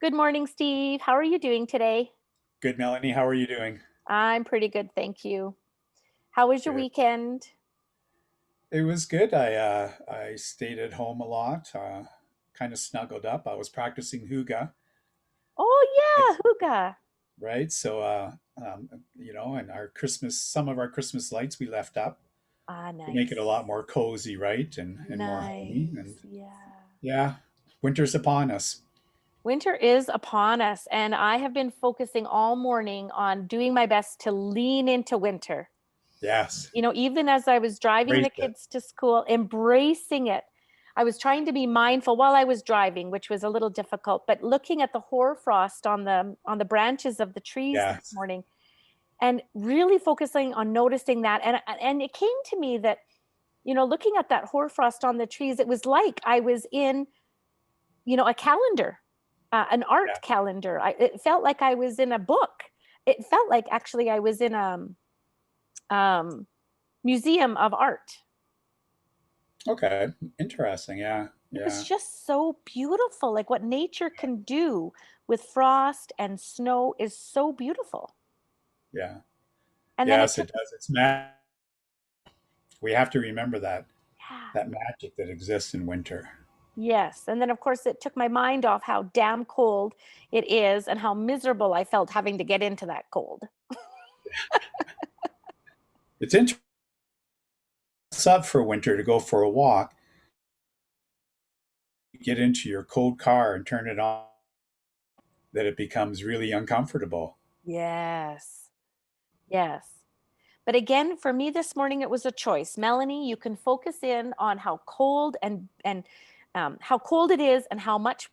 Good morning, Steve. How are you doing today? Good, Melanie. How are you doing? I'm pretty good, thank you. How was your Good. weekend? It was good. I stayed at home a lot, kind of snuggled up. I was practicing hygge, Oh, right? yeah, hygge. Right. So, and some of our Christmas lights we left up Ah, to make it a lot nice. more cozy, right? And more homey. Nice. And Yeah. yeah, winter's upon us. Winter is upon us, and I have been focusing all morning on doing my best to lean into winter. Yes. Even as I was driving Embrace the it. kids to school, embracing it. I was trying to be mindful while I was driving, which was a little difficult, but looking at the hoarfrost on the branches of the trees this Yes. morning and really focusing on noticing that. And it came to me that, looking at that hoarfrost on the trees, it was like I was in, a calendar, an Yeah. art calendar. It felt like I was in a book. It felt like actually I was in a um, museum of art. Okay. Interesting. Yeah. It was Yeah. just so beautiful. Like what nature can do with frost and snow is so beautiful. Yeah. And then it Yes, took, it does. It's magic. We have to remember yeah, that magic that exists in winter. yes. And then, of course, it took my mind off how damn cold it is and how miserable I felt having to get into that cold. It's interesting. It's up for winter to go for a walk, get into your cold car and turn it on, that it becomes really uncomfortable. Yes. Yes. But again, for me this morning, it was a choice. Melanie, you can focus in on how cold and how cold it is and how much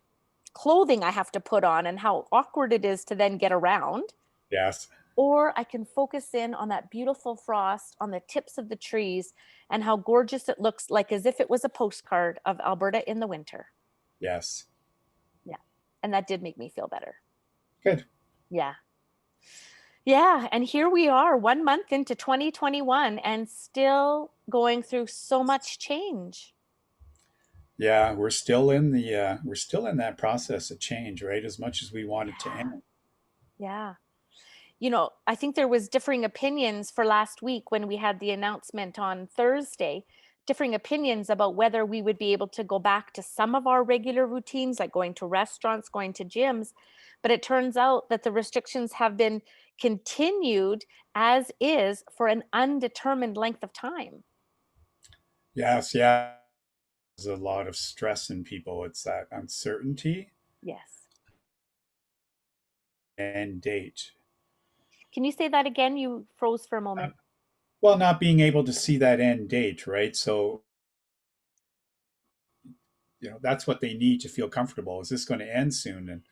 clothing I have to put on and how awkward it is to then get around. Yes, Or I can focus in on that beautiful frost on the tips of the trees and how gorgeous it looks like as if it was a postcard of Alberta in the winter. yes. Yeah. And that did make me feel better. Good. Yeah. Yeah. And here we are, 1 month into 2021 and still going through so much change. Yeah, we're still in that process of change, right? As much as we want it to Yeah. end. Yeah. I think there was differing opinions for last week when we had the announcement on Thursday, differing opinions about whether we would be able to go back to some of our regular routines, like going to restaurants, going to gyms. But it turns out that the restrictions have been continued as is for an undetermined length of time. Yes, yeah. There's a lot of stress in people. It's that uncertainty Yes. and date. Can you say that again? You froze for a moment. Well, not being able to see that end date, right? So, that's what they need to feel comfortable. Is this going to end soon? And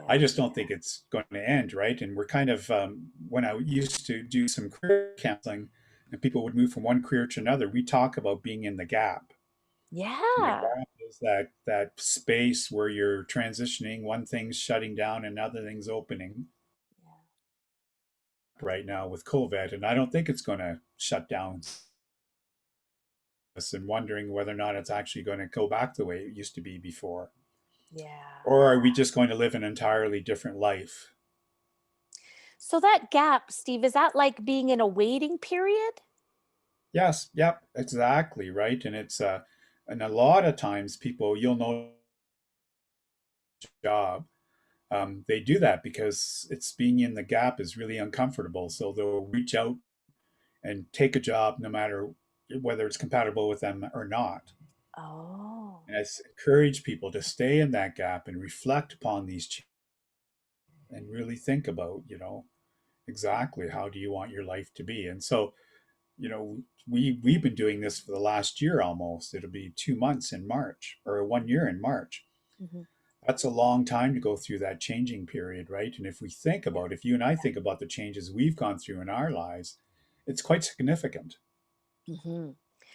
I Yeah. just don't think it's going to end, right? And we're kind of, when I used to do some career counseling and people would move from one career to another, we talk about being in the gap. And the Yeah. gap is that space where you're transitioning, one thing's shutting down, and another thing's opening Yeah. right now with COVID. And I don't think it's going to shut down and wondering whether or not it's actually going to go back the way it used to be before. Yeah. Or are we just going to live an entirely different life? So that gap, Steve, is that like being in a waiting period? Yes, yep, exactly, right. And a lot of times people, you'll know, job, they do that because it's being in the gap is really uncomfortable. So they'll reach out and take a job no matter whether it's compatible with them or not. Oh, And I encourage people to stay in that gap and reflect upon these and really think about, exactly how do you want your life to be. And so, we've been doing this for the last year almost. It'll be 2 months in March, or 1 year in March. hmm, That's a long time to go through that changing period, right? And yeah. if you and I think about the changes we've gone through in our lives, it's quite significant. Hmm.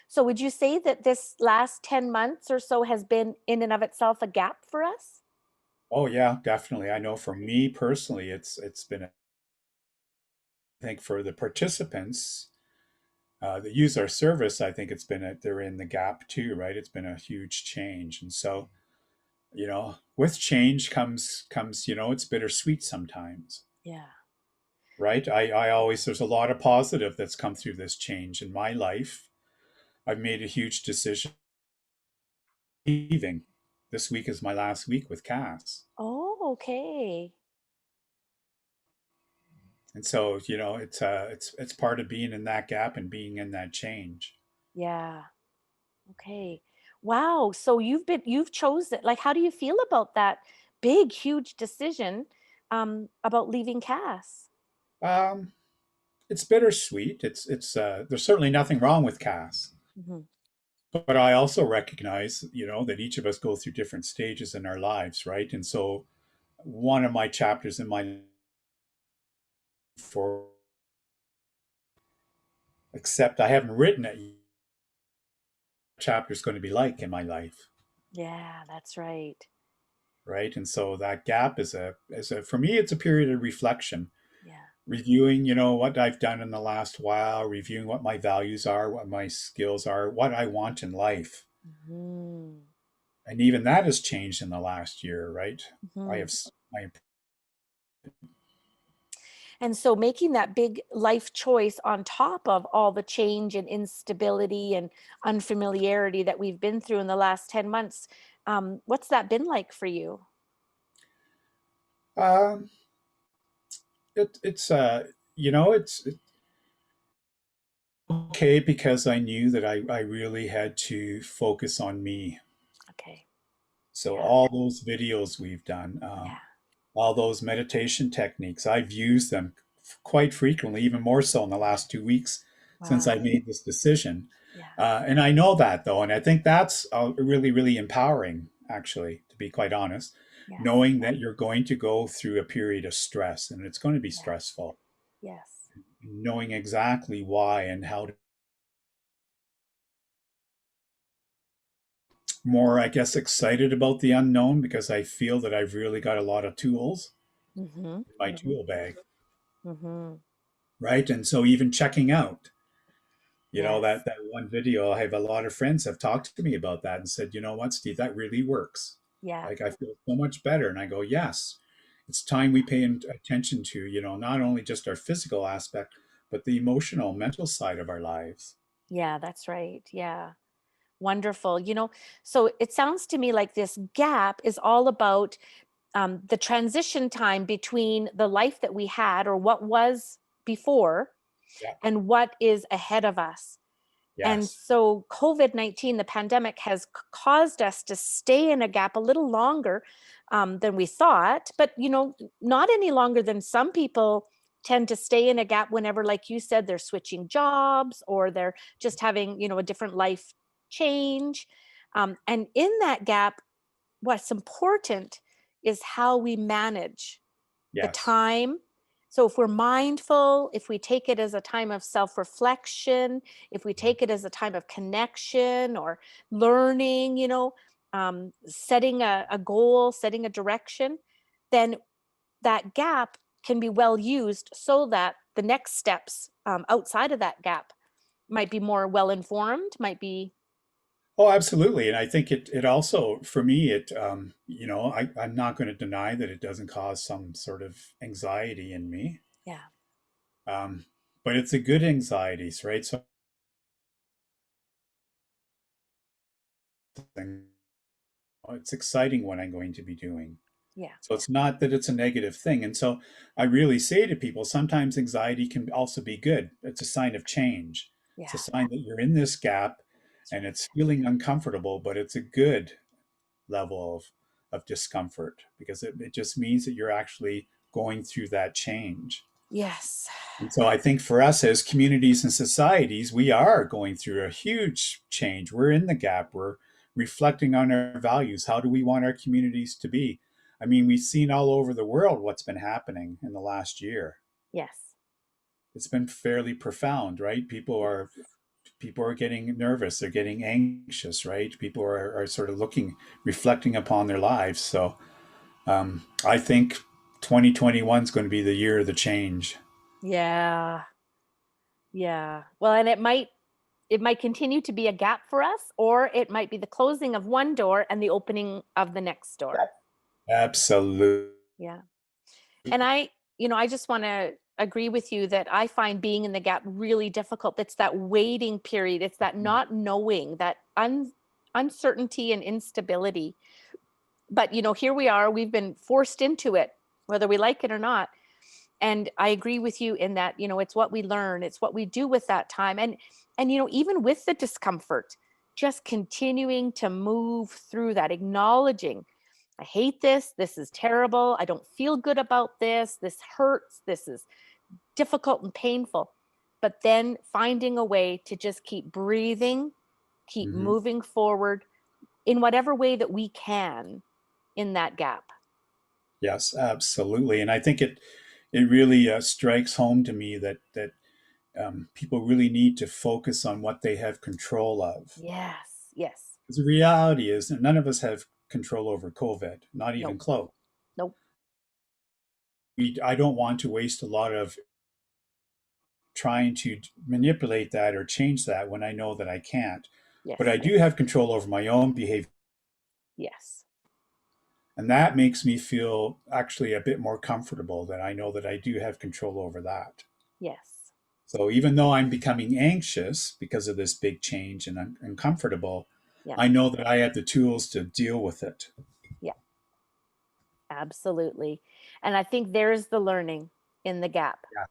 So would you say that this last 10 months or so has been in and of itself a gap for us? Oh yeah, definitely. I know for me personally, it's been, I think for the participants that use our service, I think they're in the gap too, right? It's been a huge change. And so, with change comes, it's bittersweet sometimes, Yeah. right? I always there's a lot of positive that's come through this change in my life. I've made a huge decision leaving. This week is my last week with Cass. Oh, okay. And so, it's part of being in that gap and being in that change. Yeah. Okay. Wow. So you've chosen, like, how do you feel about that big, huge decision about leaving Cass? Um, it's bittersweet. It's there's certainly nothing wrong with Cass. Hmm. But I also recognize, that each of us go through different stages in our lives, right? And so one of my chapters in my for except I haven't written it yet, chapter is going to be like in my life, Yeah, that's right. right? And so that gap is a for me it's a period of reflection, Yeah. reviewing, what I've done in the last while, reviewing what my values are, what my skills are, what I want in life. Hmm. And even that has changed in the last year, right? I Hmm. have my And so making that big life choice on top of all the change and instability and unfamiliarity that we've been through in the last 10 months, what's that been like for you? um it's it's okay because I knew that I really had to focus on me. Okay. So Yeah. all those videos we've done, Yeah. all those meditation techniques, I've used them quite frequently, even more so in the last 2 weeks since I Wow. made this decision. Yeah. And I know that though, and I think that's really, really empowering, actually, to be quite honest, Yes. knowing that you're going to go through a period of stress and it's going to be Yeah. stressful, Yes. knowing exactly why and how to more, I guess, excited about the unknown because I feel that I've really got a lot of tools Mhm. in my Mhm. tool bag, Mhm. right? And so even checking out, Yes. that one video, I have a lot of friends have talked to me about that and said, you know what, Steve, that really works. Yeah. Like I feel so much better. And I go, yes, it's time we pay attention to, not only just our physical aspect, but the emotional, mental side of our lives. Yeah, that's right. Yeah. Wonderful. So it sounds to me like this gap is all about the transition time between the life that we had or what was before Yeah. and what is ahead of us. And Yes. so COVID-19, the pandemic, has caused us to stay in a gap a little longer than we thought, but not any longer than some people tend to stay in a gap whenever, like you said, they're switching jobs or they're just having, a different life change. And in that gap, what's important is how we manage the Yes. time. So if we're mindful, if we take it as a time of self-reflection, if we take it as a time of connection or learning, setting a goal, setting a direction, then that gap can be well used so that the next steps outside of that gap might be more well informed, might be, Oh, absolutely. And I think it also, for me, I'm not going to deny that it doesn't cause some sort of anxiety in me. yeah, Um, but it's a good anxieties, right? So it's exciting what I'm going to be doing. yeah, So it's not that it's a negative thing. And so I really say to people, sometimes anxiety can also be good. It's a sign of change. It's a yeah, sign that you're in this gap that's and right. it's feeling uncomfortable, but it's a good level of discomfort because it just means that you're actually going through that change. Yes. And so I think for us as communities and societies, we are going through a huge change. We're in the gap. We're reflecting on our values. How do we want our communities to be? I mean, we've seen all over the world what's been happening in the last year. Yes. It's been fairly profound, right? Yes. People are getting nervous. They're getting anxious, right? People are sort of reflecting upon their lives. So I think 2021 is going to be the year of the change. Yeah. Yeah. Well, and it might continue to be a gap for us, or it might be the closing of one door and the opening of the next door. Absolutely. Yeah. And I just want to agree with you that I find being in the gap really difficult. It's that waiting period. It's that not knowing, that uncertainty and instability. But here we are. We've been forced into it, whether we like it or not. And I agree with you in that, it's what we learn, it's what we do with that time. And even with the discomfort, just continuing to move through that, acknowledging, I hate this. This is terrible. I don't feel good about this. This hurts. This is difficult and painful. But then finding a way to just keep breathing, keep Hmm. moving forward in whatever way that we can in that gap. Yes, absolutely. And I think it really strikes home to me that people really need to focus on what they have control of. Yes. Yes. Because the reality is that none of us have control over COVID, not even Nope. close. Nope. I don't want to waste a lot of trying to manipulate that or change that when I know that I can't. But Yes. I do have control over my own behavior. Yes. And that makes me feel actually a bit more comfortable that I know that I do have control over that. Yes. So even though I'm becoming anxious because of this big change and I'm uncomfortable, Yeah. I know that I have the tools to deal with it. Yeah. Absolutely. And I think there's the learning in the gap, Yeah.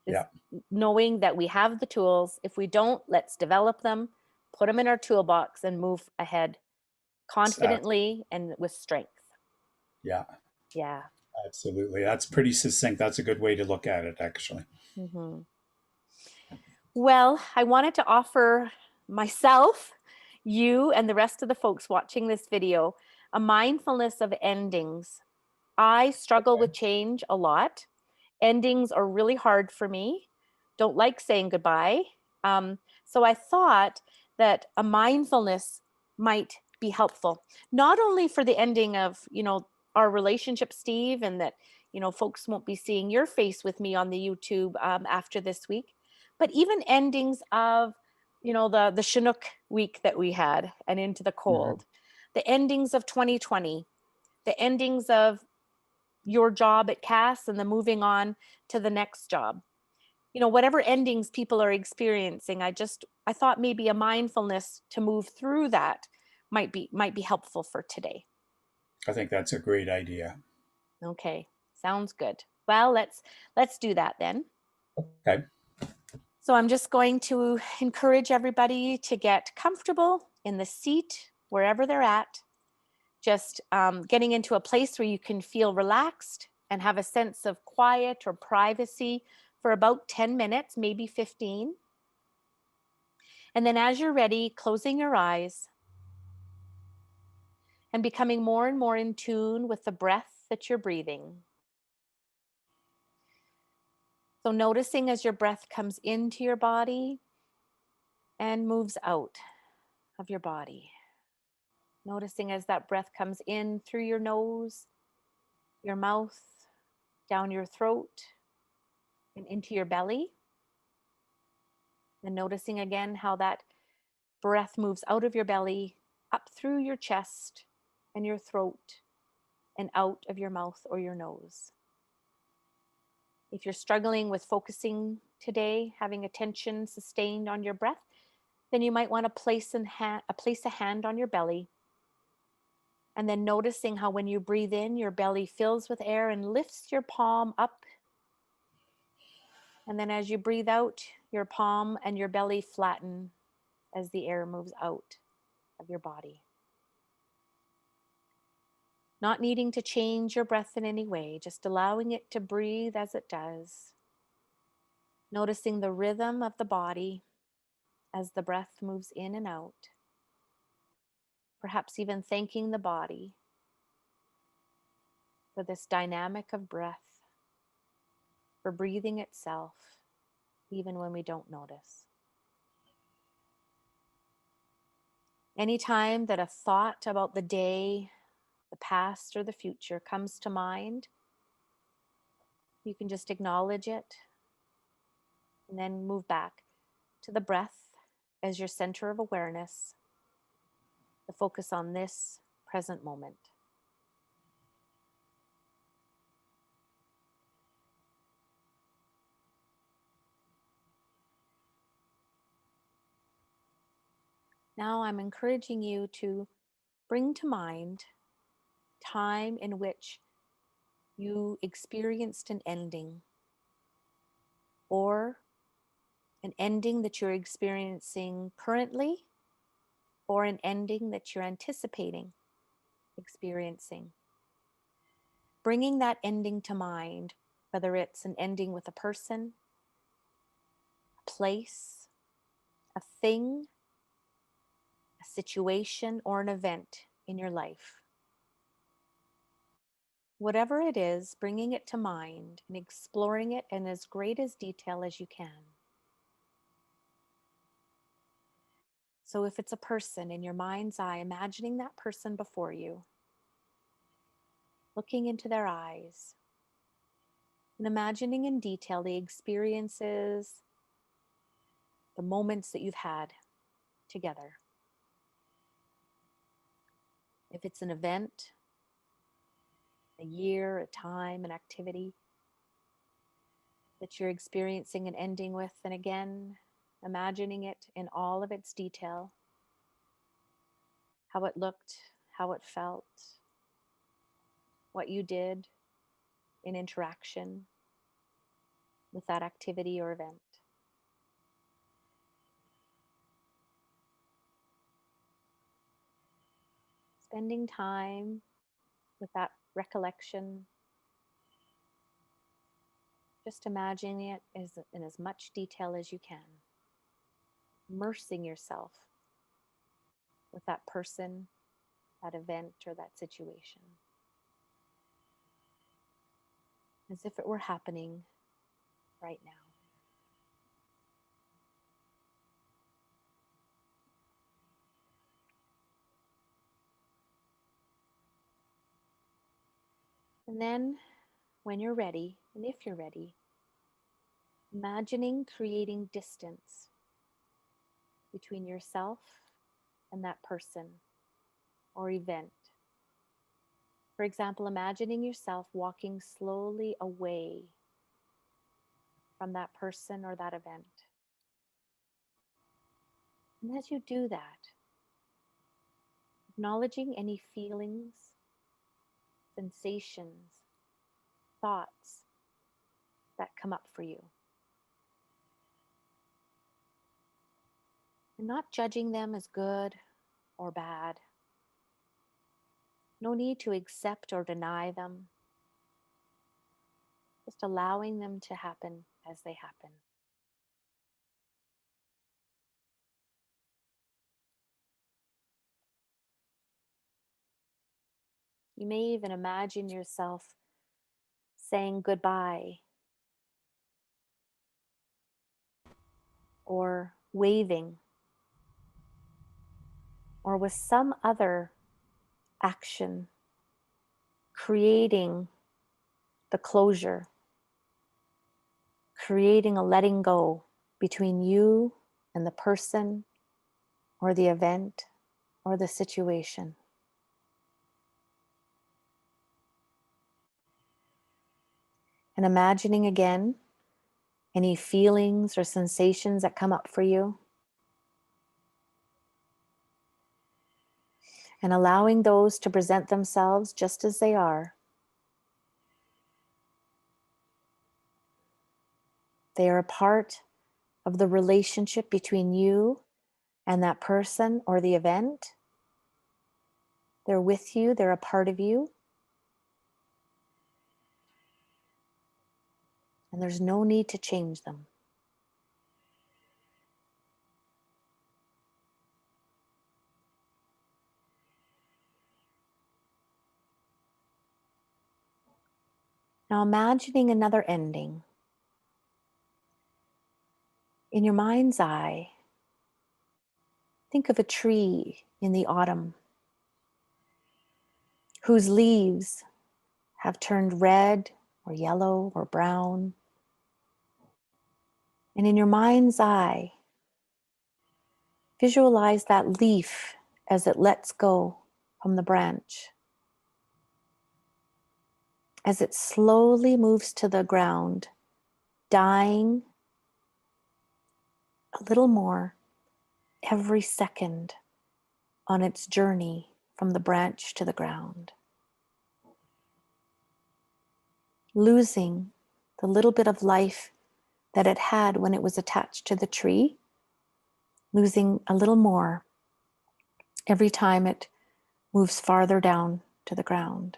is Yeah. knowing that we have the tools. If we don't, let's develop them, put them in our toolbox, and move ahead confidently and with strength. Yeah. Yeah. Absolutely. That's pretty succinct. That's a good way to look at it, actually. Hmm. Well, I wanted to offer myself, you, and the rest of the folks watching this video a mindfulness of endings. I struggle with change a lot. Endings are really hard for me. Don't like saying goodbye. So I thought that a mindfulness might be helpful, not only for the ending of, our relationship, Steve, and that, folks won't be seeing your face with me on the YouTube after this week, but even endings of, the Chinook week that we had and into the Mhm. cold, the endings of 2020, the endings of your job at Cass and the moving on to the next job. Whatever endings people are experiencing, I thought maybe a mindfulness to move through that might be helpful for today. I think that's a great idea. Okay, sounds good. Well, let's do that then. Okay. So I'm just going to encourage everybody to get comfortable in the seat wherever they're at, just getting into a place where you can feel relaxed and have a sense of quiet or privacy for about 10 minutes, maybe 15. And then as you're ready, closing your eyes and becoming more and more in tune with the breath that you're breathing. So noticing as your breath comes into your body and moves out of your body. Noticing as that breath comes in through your nose, your mouth, down your throat, and into your belly. And noticing again how that breath moves out of your belly, up through your chest and your throat, and out of your mouth or your nose. If you're struggling with focusing today, having attention sustained on your breath, then you might want to place a hand on your belly, and then noticing how when you breathe in, your belly fills with air and lifts your palm up. And then as you breathe out, your palm and your belly flatten as the air moves out of your body. Not needing to change your breath in any way, just allowing it to breathe as it does. Noticing the rhythm of the body as the breath moves in and out. Perhaps even thanking the body for this dynamic of breath, for breathing itself, even when we don't notice. Anytime that a thought about the day, the past, or the future comes to mind, you can just acknowledge it and then move back to the breath as your center of awareness, the focus on this present moment. Now I'm encouraging you to bring to mind time in which you experienced an ending, or an ending that you're experiencing currently, or an ending that you're anticipating experiencing. Bringing that ending to mind, whether it's an ending with a person, a place, a thing, a situation, or an event in your life. Whatever it is, bringing it to mind and exploring it in as great as detail as you can. So if it's a person, in your mind's eye, imagining that person before you, looking into their eyes, and imagining in detail the experiences, the moments that you've had together. If it's an event, a year, a time, an activity that you're experiencing and ending with, and again, imagining it in all of its detail, how it looked, how it felt, what you did in interaction with that activity or event. Spending time with that recollection, just imagining it in as much detail as you can, immersing yourself with that person, that event, or that situation, as if it were happening right now. And then, when you're ready, and if you're ready, imagining creating distance between yourself and that person or event. For example, imagining yourself walking slowly away from that person or that event. And as you do that, acknowledging any feelings, sensations, thoughts that come up for you. And not judging them as good or bad. No need to accept or deny them, just allowing them to happen as they happen. You may even imagine yourself saying goodbye or waving or with some other action, creating the closure, creating a letting go between you and the person or the event or the situation. And imagining again any feelings or sensations that come up for you, and allowing those to present themselves just as they are. They are a part of the relationship between you and that person or the event. They're with you, they're a part of you, and there's no need to change them. Now imagining another ending. In your mind's eye, think of a tree in the autumn whose leaves have turned red or yellow or brown. And in your mind's eye, visualize that leaf as it lets go from the branch, as it slowly moves to the ground, dying a little more every second on its journey from the branch to the ground, losing the little bit of life that it had when it was attached to the tree, losing a little more every time it moves farther down to the ground.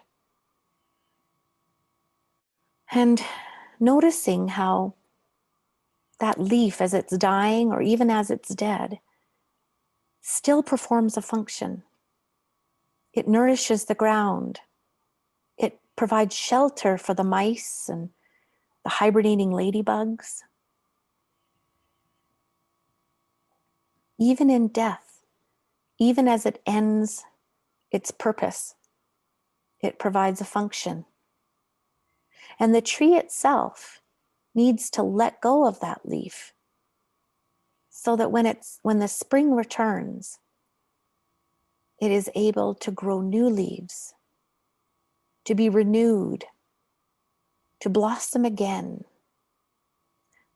And noticing how that leaf, as it's dying or even as it's dead, still performs a function. It nourishes the ground. It provides shelter for the mice and the hibernating ladybugs. Even in death, even as it ends its purpose, it provides a function. And the tree itself needs to let go of that leaf so that when the spring returns, it is able to grow new leaves, to be renewed, to blossom again,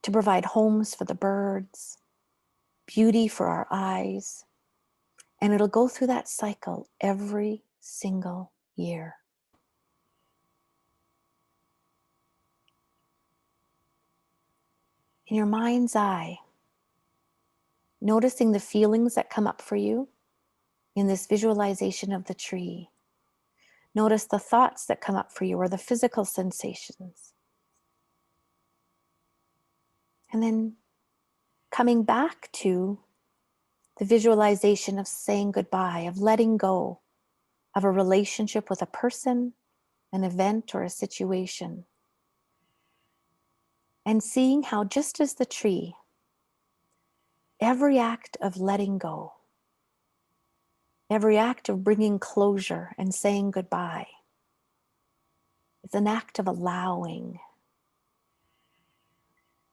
to provide homes for the birds, beauty for our eyes. And it'll go through that cycle every single year. In your mind's eye, noticing the feelings that come up for you in this visualization of the tree. Notice the thoughts that come up for you or the physical sensations. And then coming back to the visualization of saying goodbye, of letting go of a relationship with a person, an event, or a situation. And seeing how, just as the tree, every act of letting go, every act of bringing closure and saying goodbye is an act of allowing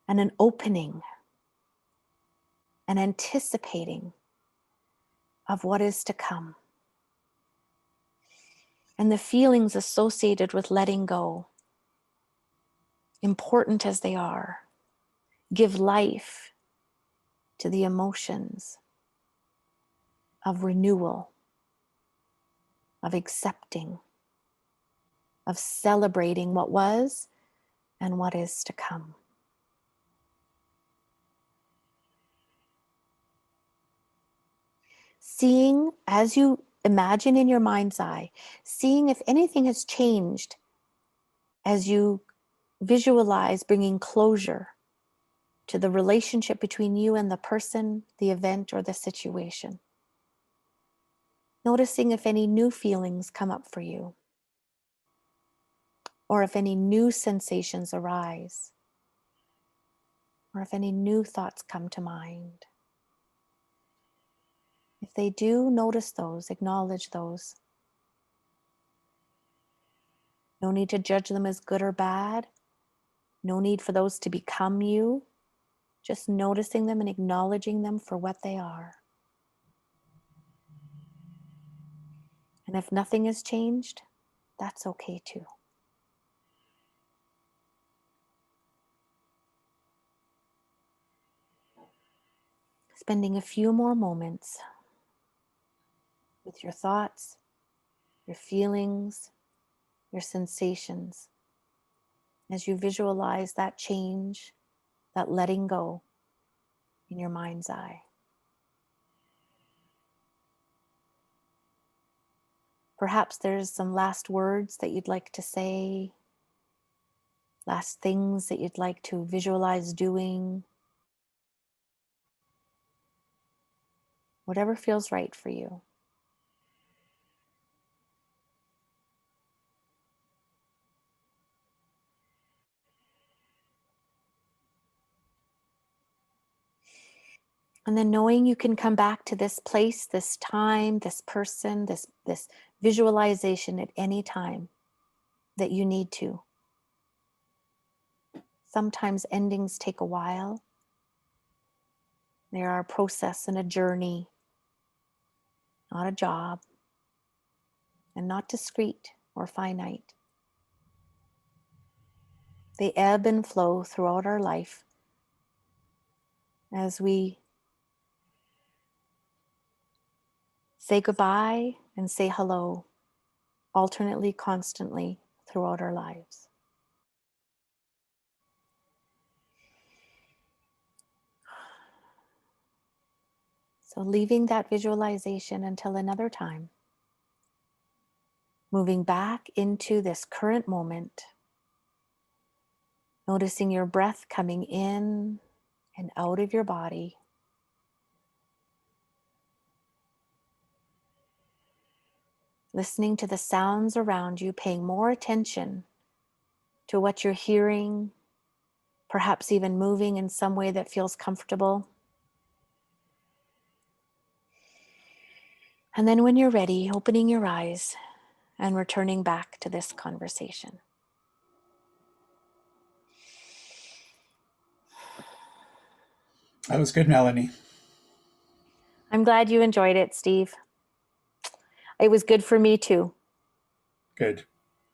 and an opening and anticipating of what is to come. And the feelings associated with letting go, important as they are, give life to the emotions of renewal, of accepting, of celebrating what was and what is to come. Seeing, as you imagine in your mind's eye, seeing if anything has changed as you visualize bringing closure to the relationship between you and the person, the event, or the situation. Noticing if any new feelings come up for you, or if any new sensations arise, or if any new thoughts come to mind. If they do, notice those, acknowledge those. No need to judge them as good or bad. No need for those to become you. Just noticing them and acknowledging them for what they are. And if nothing has changed, that's okay too. Spending a few more moments with your thoughts, your feelings, your sensations, as you visualize that change, that letting go in your mind's eye. Perhaps there's some last words that you'd like to say, last things that you'd like to visualize doing, whatever feels right for you. And then knowing you can come back to this place, this time, this person, this visualization at any time that you need to. Sometimes endings take a while. They are a process and a journey, not a job, and not discrete or finite. They ebb and flow throughout our life as we say goodbye and say hello, alternately, constantly throughout our lives. So, leaving that visualization until another time, moving back into this current moment, noticing your breath coming in and out of your body. Listening to the sounds around you, paying more attention to what you're hearing, perhaps even moving in some way that feels comfortable. And then when you're ready, opening your eyes and returning back to this conversation. That was good, Melanie. I'm glad you enjoyed it, Steve. It was good for me too. Good.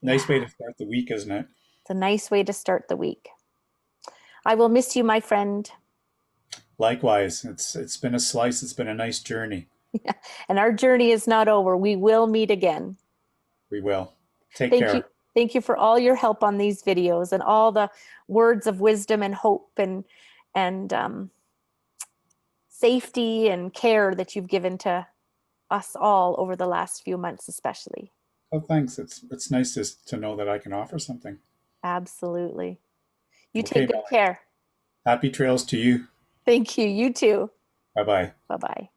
Nice way Yeah, to start the week, isn't it? it's a nice way to start the week. I will miss you, my friend. Likewise, it's been a slice. It's been a nice journey. And our journey is not over. We will meet again. We will. Take Thank you. care. Thank you for all your help on these videos and all the words of wisdom and hope and safety and care that you've given to us all over the last few months, especially. Oh, thanks. It's nice to know that I can offer something. Absolutely. You Okay, take good Melanie. care. Happy trails to you. Thank you. You too. Bye bye. Bye bye.